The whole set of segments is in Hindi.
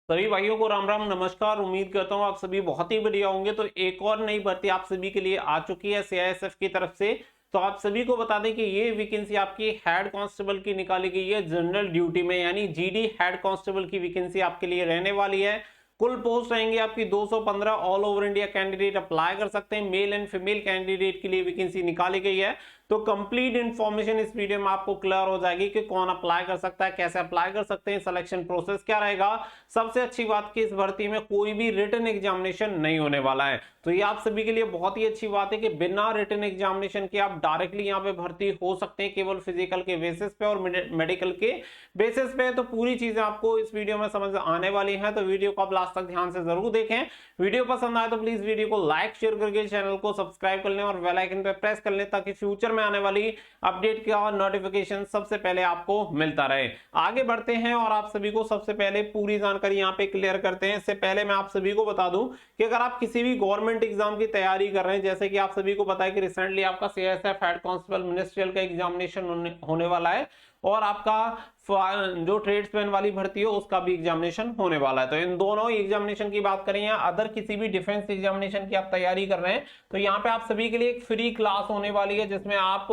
सभी भाइयों को राम राम नमस्कार। उम्मीद करता हूँ आप सभी बहुत ही बढ़िया होंगे। तो एक और नई भर्ती आप सभी के लिए आ चुकी है सीआईएसएफ की तरफ से। तो आप सभी को बता दें कि ये वैकेंसी आपकी हेड कांस्टेबल की निकाली गई है जनरल ड्यूटी में, यानी जीडी हेड कांस्टेबल की वैकेंसी आपके लिए रहने वाली है। कुल पोस्ट रहेंगे आपकी 215। All over India candidate apply कर सकते हैं। मेल एंड फीमेल कैंडिडेट के लिए वैकेंसी निकाली गई है। तो कंप्लीट इंफॉर्मेशन इस वीडियो में आपको क्लियर हो जाएगी कि कौन अप्लाई कर सकता है, कैसे अप्लाई कर सकते हैं, सिलेक्शन प्रोसेस क्या रहेगा। सबसे अच्छी बात कि इस भर्ती में कोई भी रिटन एग्जामिनेशन नहीं होने वाला है। तो ये आप सभी के लिए बहुत ही अच्छी बात है कि बिना रिटन एग्जामिनेशन के आप डायरेक्टली यहाँ पे भर्ती हो सकते हैं, केवल फिजिकल के बेसिस पे और मेडिकल के बेसिस पे। तो पूरी चीजें आपको इस वीडियो में समझ आने वाली हैं, तो वीडियो को आप लास्ट तक ध्यान से जरूर देखें। वीडियो पसंद आए तो प्लीज वीडियो को लाइक शेयर करके चैनल को सब्सक्राइब कर लें और बेल आइकन पे प्रेस कर लें, ताकि फ्यूचर में आने वाली अपडेट का नोटिफिकेशन सबसे पहले आपको मिलता रहे। आगे बढ़ते हैं और आप सभी को सबसे पहले पूरी जानकारी यहाँ पे क्लियर करते हैं। इससे पहले मैं आप सभी को बता दूं कि अगर आप किसी भी गवर्नमेंट एग्जाम की तैयारी कर रहे हैं, जैसे कि आप सभी को पता है कि रिसेंटली आपका सीआईएसएफ हेड कांस्टेबल मिनिस्ट्रियल का एग्जामिनेशन होने वाला है, और आपका जो ट्रेड्समैन वाली भर्ती है उसका भी एग्जामिनेशन होने वाला है। तो इन दोनों एग्जामिनेशन की बात करें या अदर किसी भी डिफेंस एग्जामिनेशन की आप तैयारी कर रहे हैं, तो यहाँ पे आप सभी के लिए एक फ्री क्लास होने वाली है, जिसमें आप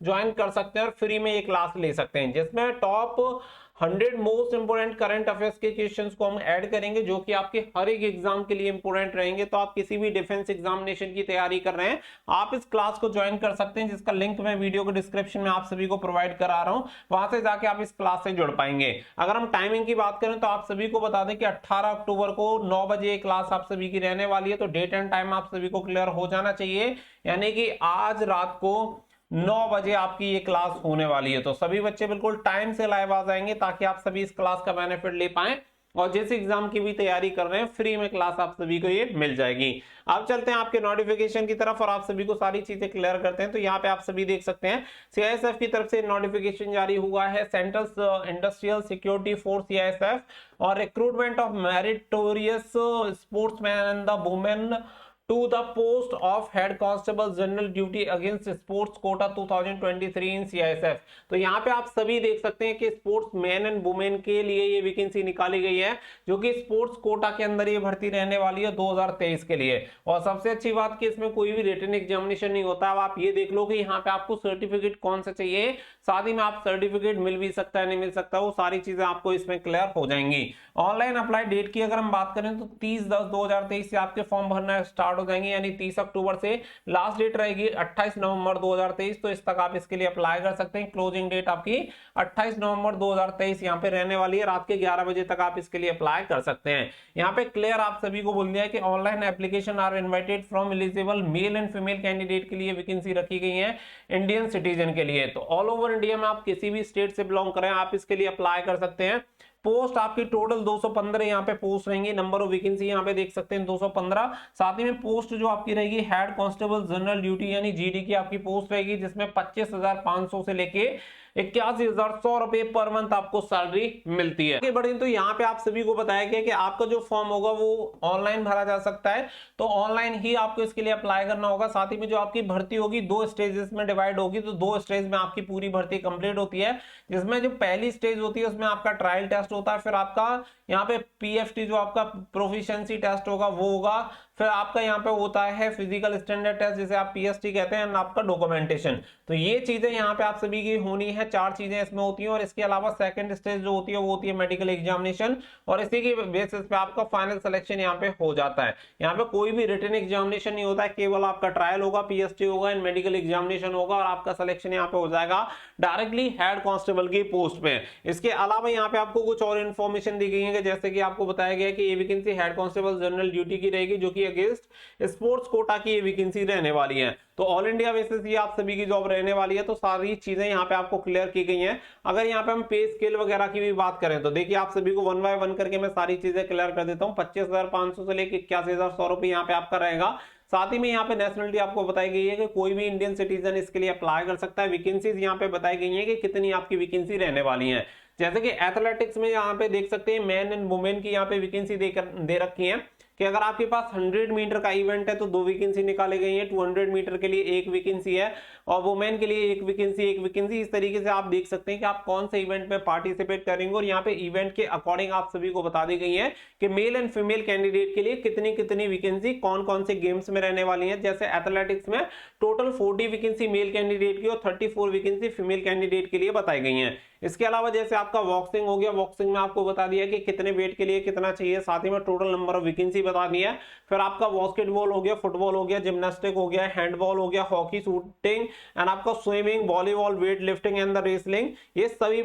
ज्वाइन कर सकते हैं और फ्री में ये क्लास ले सकते हैं, जिसमें top 100 most important current affairs के क्वेश्चंस को हम ऐड करेंगे, जो कि आपके हर एक एग्जाम के लिए इंपोर्टेंट रहेंगे। तो आप किसी भी डिफेंस एग्जामिनेशन की तैयारी कर रहे हैं, आप इस क्लास को ज्वाइन कर सकते हैं, जिसका लिंक मैं वीडियो के डिस्क्रिप्शन में आप सभी को प्रोवाइड करा रहा हूं। वहां से जाके आप इस क्लास से जुड़ पाएंगे। अगर हम टाइमिंग की बात करें तो आप सभी को बता दें कि 18 अक्टूबर को 9 बजे क्लास आप सभी की रहने वाली है। तो डेट एंड टाइम आप सभी को क्लियर हो जाना चाहिए, यानी कि आज रात को 9 बजे आपकी ये क्लास होने वाली है। तो सभी बच्चे बिल्कुल टाइम से लाइव आ जाएंगे, ताकि आप सभी इस क्लास का बेनिफिट ले पाएं और जिस एग्जाम की भी तैयारी कर रहे हैं फ्री में क्लास आप सभी को ये मिल जाएगी। अब चलते हैं आपके नोटिफिकेशन की तरफ और आप सभी को सारी चीजें क्लियर करते हैं। तो यहाँ पे आप सभी देख सकते हैं सीआईएसएफ की तरफ से नोटिफिकेशन जारी हुआ है, central industrial security force CISF, और recruitment of meritorious sportsman and the women to the post of head constable general duty against sports quota 2023 in CISF। तो यहाँ पे आप सभी देख सकते हैं कि स्पोर्ट्स मैन एंड वुमेन के लिए ये वैकेंसी निकाली गई है, जो कि स्पोर्ट्स कोटा के अंदर ये भर्ती रहने वाली है 2023 के लिए। और सबसे अच्छी बात कि इसमें कोई भी रिटन एग्जामिनेशन नहीं होता। अब आप ये देख लो कि यहाँ पे आपको सर्टिफिकेट कौन सा चाहिए, साथ ही में आप सर्टिफिकेट मिल भी सकता है नहीं मिल सकता, वो सारी चीजें आपको इसमें क्लियर हो जाएंगी। ऑनलाइन अप्लाई डेट की अगर हम बात करें तो 30/10/2023 से आपके फॉर्म भरना स्टार्ट हो जाएंगे, यानी 30 अक्टूबर से लास्ट डेट रहेगी 28 नवंबर 2023। तो इस तक आप इसके लिए अप्लाई कर सकते हैं। क्लोजिंग डेट आपकी 28 नवंबर 2023 यहाँ पे रहने वाली है। रात के 11 बजे तक आप इसके लिए अप्लाई कर सकते हैं। यहाँ पे क्लियर आप सभी को बोल दिया है कि online application are invited from eligible male and female candidate के लिए वैकेंसी रखी गई है इंडियन सिटीजन के लिए। तो ऑल ओवर इंडिया में आप किसी भी स्टेट से बिलोंग करें, आप इसके लिए अप्लाई कर सकते हैं। पोस्ट आपकी टोटल 215 यहाँ पे पोस्ट रहेंगी। नंबर ऑफ वैकेंसी यहाँ पे देख सकते हैं 215। साथ ही में पोस्ट जो आपकी रहेगी हेड कांस्टेबल जनरल ड्यूटी यानी जीडी की आपकी पोस्ट रहेगी, जिसमें 25,500 से लेके 81,100 रुपए पर मंथ आपको सैलरी मिलती है। आगे बढ़े तो यहाँ पे आप सभी को बताया गया कि आपका जो फॉर्म होगा वो ऑनलाइन भरा जा सकता है, तो ऑनलाइन ही आपको इसके लिए अप्लाई करना होगा। साथ ही में जो आपकी भर्ती होगी 2 स्टेजेस में डिवाइड होगी, तो 2 स्टेज में आपकी पूरी भर्ती कंप्लीट होती है, जिसमें जो पहली स्टेज होती है उसमें आपका ट्रायल टेस्ट होता है, फिर आपका यहाँ पे पीएफटी जो आपका प्रोफिशिएंसी टेस्ट होगा वो होगा, फिर आपका यहाँ पे होता है फिजिकल स्टैंडर्ड टेस्ट जिसे आप पीएसटी कहते हैं, आपका डॉक्यूमेंटेशन। तो ये चीजें यहाँ पे आप सभी की होनी है, 4 चीजें इसमें होती हैं। और इसके अलावा सेकंड स्टेज जो होती है वो होती है मेडिकल एग्जामिनेशन, और इसी की बेसिस पे आपका फाइनल सिलेक्शन यहाँ पे हो जाता है। यहाँ पे कोई भी रिटन एग्जामिनेशन नहीं होता है, केवल आपका ट्रायल होगा, पीएसटी होगा एंड मेडिकल एग्जामिनेशन होगा, और आपका सिलेक्शन यहाँ पे हो जाएगा डायरेक्टली हेड कांस्टेबल की पोस्ट पे। इसके अलावा यहाँ पे आपको कुछ और इन्फॉर्मेशन दी गई है, जैसे कि आपको बताया गया कि ये vacancy head constable general duty की रहेगी, जो कि अगेंस्ट स्पोर्ट्स कोटा की ये वैकेंसी रहने वाली है। तो ऑल इंडिया बेसिस ये आप सभी की जॉब रहने वाली है। तो सारी चीजें यहाँ पे आपको क्लियर की गई हैं। अगर यहाँ पे हम पे स्केल वगैरह की भी बात करें तो देखिए आप सभी को 1 बाय 1 करके मैं सारी चीजें क्लियर कर देता हूँ। 25,500 से लेकर 81,100 रुपए यहाँ पे आपका रहेगा। साथ ही में यहाँ पे नेशनलिटी आपको बताई गई है कि कोई भी इंडियन सिटीजन इसके लिए अप्लाई कर सकता है। वैकेंसीज यहाँ पे बताई गई है कि कितनी आपकी वैकेंसी रहने वाली है। जैसे कि एथलेटिक्स में यहाँ पे देख सकते हैं मैन एंड वुमेन की यहाँ पे वैकेंसी दे रखी है। कि अगर आपके पास 100 मीटर का इवेंट है तो 2 वैकेंसी निकाली गई है, 200 मीटर के लिए 1 वैकेंसी है और वुमेन के लिए 1 वैकेंसी। इस तरीके से आप देख सकते हैं कि आप कौन से इवेंट में पार्टिसिपेट करेंगे और यहाँ पे इवेंट के अकॉर्डिंग आप सभी को बता दी गई है कि मेल एंड फीमेल कैंडिडेट के लिए कितनी कितनी वैकेंसी कौन कौन से गेम्स में रहने वाली है। जैसे एथलेटिक्स में टोटल 40 वैकेंसी मेल कैंडिडेट की और 34 वैकेंसी फीमेल कैंडिडेट के लिए बताई गई है। इसके अलावा जैसे आपका बॉक्सिंग हो गया, बॉक्सिंग में आपको बता दिया कि कितने वेट के लिए कितना चाहिए, साथ ही में टोटल नंबर ऑफ वैकेंसी बता दिया है। फिर आपका बास्केटबॉल हो गया, फुटबॉल हो गया, जिम्नास्टिक हो गया, हैंडबॉल हो गया, हॉकी, शूटिंग एंड आपका swimming, volleyball, weight lifting and the wrestling, ये सभी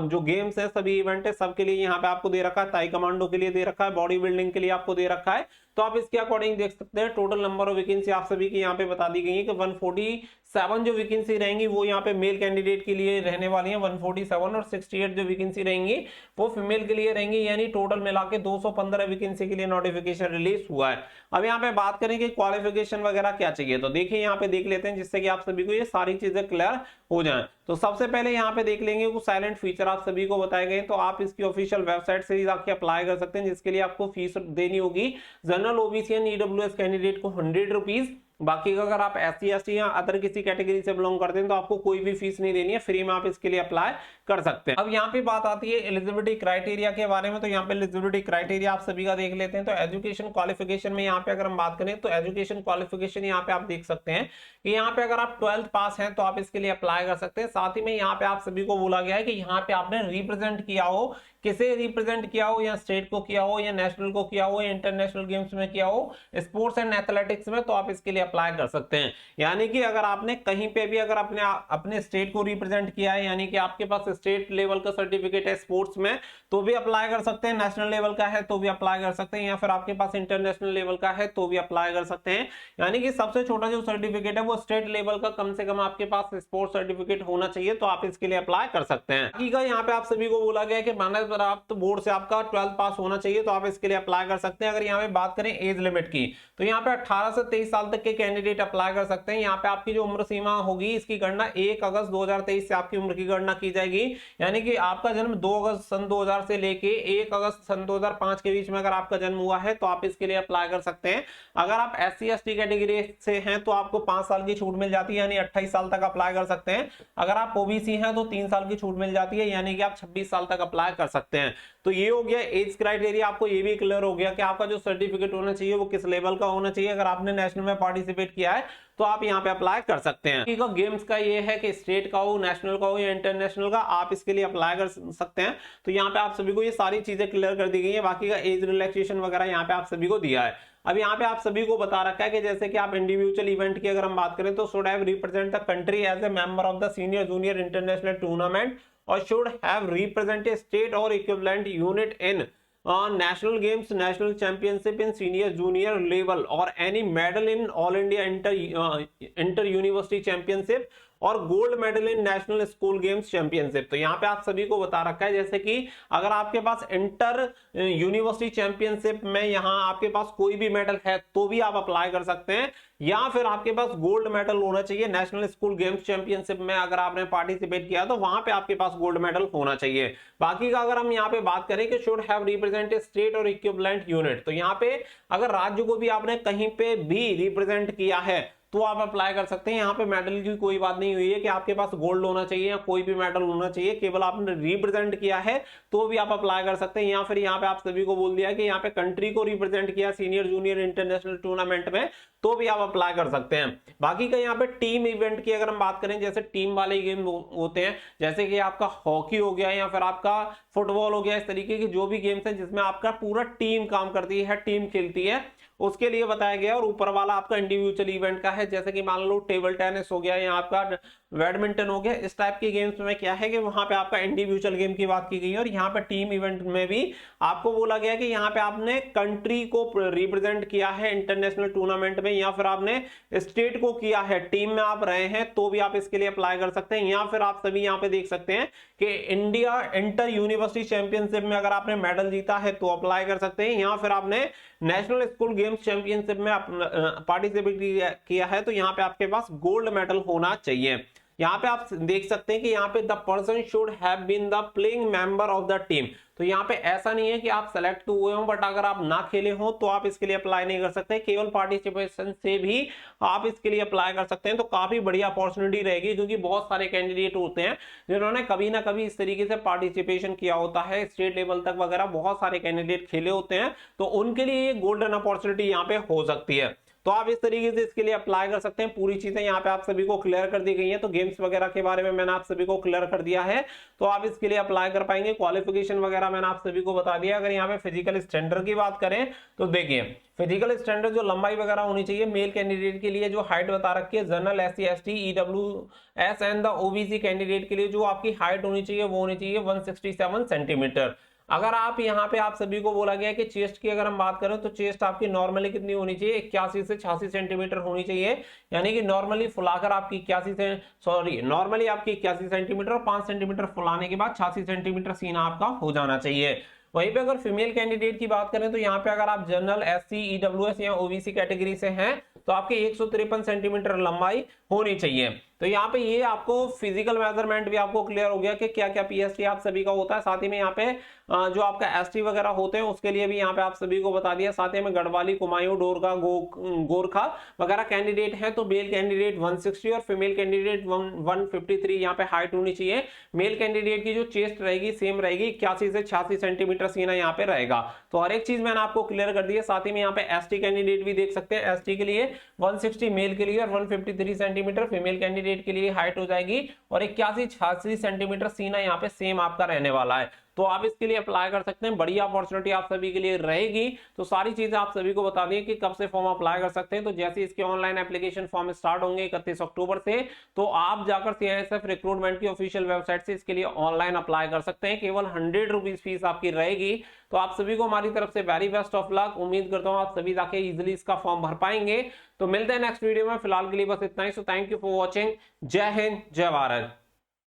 जो गेम्स है, सभी इवेंट है, सबके लिए यहाँ पे आपको दे रखा है। ताई कमांडो के लिए दे रखा है, बॉडी बिल्डिंग के लिए आपको दे रखा है। तो आप इसके अकॉर्डिंग देख सकते हैं टोटल नंबर ऑफ वैकेंसी आप सभी की यहाँ पे बता दी गई है कि 147 जो वैकेंसी रहेंगी वो यहाँ पे मेल कैंडिडेट के लिए रहने वाली है 147, और 68 जो वैकेंसी रहेंगी वो फीमेल के लिए रहेंगी, यानी टोटल मिला के 215 वैकेंसी के लिए नोटिफिकेशन रिलीज हुआ है। अब यहाँ पे बात करें कि क्वालिफिकेशन वगैरह क्या चाहिए, तो देखिए यहाँ पे देख लेते हैं जिससे कि आप सभी को ये सारी चीजें क्लियर हो जाएं। तो सबसे पहले यहाँ पे देख लेंगे कुछ साइलेंट फीचर आप सभी को बताए गए, तो आप इसकी ऑफिशियल वेबसाइट से ही जाके अप्लाई कर सकते हैं, जिसके लिए आपको फीस देनी होगी। General, OBC and EWS candidate को 100 रुपीज। बाकी अगर आप SC ST या अदर किसी कैटेगरी से बिलोंग करते हैं तो आपको कोई भी फीस नहीं देनी है, फ्री में आप इसके लिए अप्लाई कर सकते हैं। अब यहाँ पे बात आती है एलिजिबिलिटी क्राइटेरिया के बारे में, तो यहाँ पे एलिजिबिलिटी क्राइटेरिया आप सभी का देख लेते हैं। तो एजुकेशन क्वालिफिकेशन में यहाँ पे अगर हम बात करें तो एजुकेशन क्वालिफिकेशन यहाँ पे आप देख सकते हैं कि यहाँ पे अगर आप 12th पास हैं तो आप इसके लिए अप्लाई कर सकते हैं। साथ ही में यहाँ पे आप सभी को बोला गया है कि यहाँ पे आपने रिप्रेजेंट किया हो, किसे रिप्रेजेंट किया हो, या स्टेट को किया हो, या नेशनल को किया हो, या इंटरनेशनल गेम्स में किया हो, स्पोर्ट्स एंड एथलेटिक्स में, तो आप इसके लिए अप्लाई कर सकते हैं। यानी कि अगर आपने कहीं पे भी अगर अपने स्टेट को रिप्रेजेंट किया है, यानी कि आपके पास स्टेट लेवल का सर्टिफिकेट है स्पोर्ट्स में, तो भी अप्लाई कर सकते हैं। नेशनल लेवल का है तो भी अप्लाई कर सकते हैं, या फिर आपके पास इंटरनेशनल लेवल का है तो भी अप्लाई कर सकते हैं। यानी कि सबसे छोटा जो सर्टिफिकेट है वो स्टेट लेवल का कम से कम आपके पास स्पोर्ट्स सर्टिफिकेट होना चाहिए, तो आप इसके लिए अप्लाई कर सकते हैं। बाकी का यहाँ पे आप सभी को बोला गया कि मानद प्राप्त बोर्ड से आपका 12th पास होना चाहिए, तो आप इसके लिए अप्लाई कर सकते हैं। अगर यहाँ पे बात करें एज लिमिट की, तो यहाँ पे 18 से 23 साल तक के कैंडिडेट अप्लाई कर सकते हैं। यहाँ पे आपकी जो उम्र सीमा होगी इसकी गणना 1 अगस्त 2023 से आपकी उम्र की गणना की जाएगी। यानी कि आपका जन्म 2 अगस्त सन 2000 से लेके 1 अगस्त सन 2005 के बीच में अगर आपका जन्म हुआ है तो आप इसके लिए अप्लाई कर सकते हैं। अगर आप SC ST कैटेगरी से हैं तो आपको 5 साल की छूट मिल जाती है, यानी 28 साल तक अप्लाई कर सकते हैं। अगर आप OBC हैं तो 3 साल की छूट मिल जाती है, यानी कि आप 26 साल तक अप्लाई कर सकते हैं। तो ये हो गया एज क्राइटेरिया। आपको ये भी क्लियर हो गया कि आपका जो सर्टिफिकेट होना चाहिए वो किस लेवल का होना चाहिए। अगर आपने नेशनल में पार्टिसिपेट किया है तो आप यहाँ पे अप्लाई कर सकते हैं। गेम्स का ये है कि स्टेट का हो, नेशनल का हो या इंटरनेशनल का, आप इसके लिए अप्लाई कर सकते हैं। तो यहाँ पे आप सभी को ये सारी चीजें क्लियर कर दी गई है। बाकी का एज रिलैक्सेशन वगैरह यहाँ पे आप सभी को दिया है। अब यहाँ पे आप सभी को बता रखा है कि जैसे कि आप इंडिविजुअल इवेंट की अगर हम बात करें तो should have represent the country as a member of the senior junior international tournament or should have represent a state or equivalent unit in national games, national championship in senior junior level or any medal in all India inter university championship और gold medal in national school games championship. तो यहाँ पे आप सभी को बता रखा है जैसे कि अगर आपके पास इंटर यूनिवर्सिटी चैंपियनशिप में यहाँ आपके पास कोई भी मेडल है तो भी आप अप्लाई कर सकते हैं, या फिर आपके पास गोल्ड मेडल होना चाहिए नेशनल स्कूल गेम्स चैंपियनशिप में अगर आपने पार्टिसिपेट किया तो वहां पे आपके पास गोल्ड मेडल होना चाहिए। बाकी का अगर हम यहाँ पे बात करें कि should have represent state or equivalent unit, तो यहाँ पे अगर राज्य को भी आपने कहीं पे भी रिप्रेजेंट किया है तो आप अप्लाई कर सकते हैं। यहाँ पे मेडल की कोई बात नहीं हुई है कि आपके पास गोल्ड होना चाहिए या कोई भी मेडल होना चाहिए, केवल आपने रिप्रेजेंट किया है तो भी आप अप्लाई कर सकते हैं। या फिर यहाँ पे आप सभी को बोल दिया कि यहाँ पे कंट्री को रिप्रेजेंट किया सीनियर जूनियर इंटरनेशनल टूर्नामेंट में तो भी आप अप्लाई कर सकते हैं। बाकी का यहाँ पे टीम इवेंट की अगर हम बात करें, जैसे टीम वाले गेम होते हैं जैसे कि आपका हॉकी हो गया या फिर आपका फुटबॉल हो गया, इस तरीके की जो भी गेम्स हैं जिसमें आपका पूरा टीम काम करती है, टीम खेलती है, उसके लिए बताया गया। और ऊपर वाला आपका इंडिविजुअल इवेंट का है, जैसे कि मान लो टेबल टेनिस हो गया या आपका बैडमिंटन हो गया, इस टाइप के गेम्स में क्या है कि वहां पे आपका इंडिविजुअल गेम की बात की गई है। और यहाँ पे टीम इवेंट में भी आपको बोला गया कि यहाँ पे आपने कंट्री को रिप्रेजेंट किया है इंटरनेशनल टूर्नामेंट में, या फिर आपने स्टेट को किया है, टीम में आप रहे हैं तो भी आप इसके लिए अप्लाई कर सकते हैं। या फिर आप सभी यहाँ पे देख सकते हैं कि इंडिया इंटर यूनिवर्सिटी चैंपियनशिप में अगर आपने मेडल जीता है तो अप्लाई कर सकते हैं, या फिर आपने नेशनल स्कूल गेम्स चैंपियनशिप में पार्टिसिपेट किया है तो यहाँ पे आपके पास गोल्ड मेडल होना चाहिए। यहाँ पे आप देख सकते हैं कि यहाँ पे the person should have been the playing member of the team. तो यहाँ पे ऐसा नहीं है कि आप सेलेक्ट तो हुए हो बट अगर आप ना खेले हो तो आप इसके लिए अप्लाई नहीं कर सकते, केवल पार्टिसिपेशन से भी आप इसके लिए अप्लाई कर सकते हैं। तो काफी बढ़िया अपॉर्चुनिटी रहेगी, क्योंकि बहुत सारे कैंडिडेट होते हैं जिन्होंने कभी ना कभी इस तरीके से पार्टिसिपेशन किया होता है, स्टेट लेवल तक वगैरह बहुत सारे कैंडिडेट खेले होते हैं, तो उनके लिए ये गोल्डन अपॉर्चुनिटी यहाँ पे हो सकती है। तो आप इस तरीके से इसके लिए अप्लाई कर सकते हैं। पूरी चीजें यहाँ पे आप सभी को क्लियर कर दी गई हैं। तो गेम्स वगैरह के बारे में मैंने आप सभी को क्लियर कर दिया है, तो आप इसके लिए अप्लाई कर पाएंगे। क्वालिफिकेशन वगैरह मैंने आप सभी को बता दिया। अगर यहाँ पे फिजिकल स्टैंडर्ड की बात करें तो देखिए फिजिकल स्टैंडर्ड जो लंबाई वगैरह होनी चाहिए मेल कैंडिडेट के लिए, जो हाइट बता रखी है general, SC ST EWS and the OBC candidate के लिए जो आपकी हाइट होनी चाहिए वो होनी चाहिए 167 सेंटीमीटर। अगर आप यहाँ पे आप सभी को बोला गया है कि चेस्ट की अगर हम बात करें तो चेस्ट आपकी नॉर्मली कितनी होनी चाहिए, 81 से 86 सेंटीमीटर होनी चाहिए। यानी कि नॉर्मली फुलाकर आपकी 81 से नॉर्मली आपकी 81 सेंटीमीटर और 5 सेंटीमीटर फुलाने के बाद 86 सेंटीमीटर सीना आपका हो जाना चाहिए। वहीं पे अगर फीमेल कैंडिडेट की बात करें तो यहाँ पे अगर आप जनरल, SC EWS या OBC कैटेगरी से हैं तो आपके 153 सेंटीमीटर लंबाई होनी चाहिए। तो यहाँ पे ये आपको फिजिकल मेजरमेंट भी आपको क्लियर हो गया कि क्या क्या PST आप सभी का होता है। साथ ही में यहाँ पे जो आपका ST वगैरह होते हैं उसके लिए भी यहाँ पे आप सभी को बता दिया। साथ ही में गढ़वाली, कुमायूं, डोरका, गोरखा वगैरह कैंडिडेट है तो मेल कैंडिडेट 160 और फीमेल कैंडिडेट 153 यहाँ पे हाइट होनी चाहिए। मेल कैंडिडेट की जो चेस्ट रहेगी सेम रहेगी, 81 से 86 सेंटीमीटर सीना यहाँ पे रहेगा। तो हर एक चीज मैंने आपको क्लियर कर दी है। साथ ही में यहाँ पे ST कैंडिडेट भी देख सकते हैं, ST के लिए 160 मेल के लिए और 153 सेंटीमीटर फीमेल कैंडिडेट के लिए हाइट हो जाएगी और 81-86 सेंटीमीटर सीना यहाँ पे सेम आपका रहने वाला है। तो आप इसके लिए अप्लाई कर सकते हैं, बढ़िया अपॉर्चुनिटी आप सभी के लिए रहेगी। तो सारी चीजें आप सभी को बता दें कि कब से फॉर्म अप्लाई कर सकते हैं। तो जैसे इसके ऑनलाइन एप्लीकेशन फॉर्म स्टार्ट होंगे 31 अक्टूबर से, तो आप जाकर CISF रिक्रूटमेंट की ऑफिशियल वेबसाइट से इसके लिए ऑनलाइन अप्लाई कर सकते हैं। केवल 100 रुपीज फीस आपकी रहेगी। तो आप सभी को हमारी तरफ से वेरी बेस्ट ऑफ लक। उम्मीद करता हूं आप सभी जाके इजिली इसका फॉर्म भर पाएंगे। तो मिलते हैं नेक्स्ट वीडियो में, फिलहाल के लिए बस इतना ही। So thank you for watching. जय हिंद, जय भारत।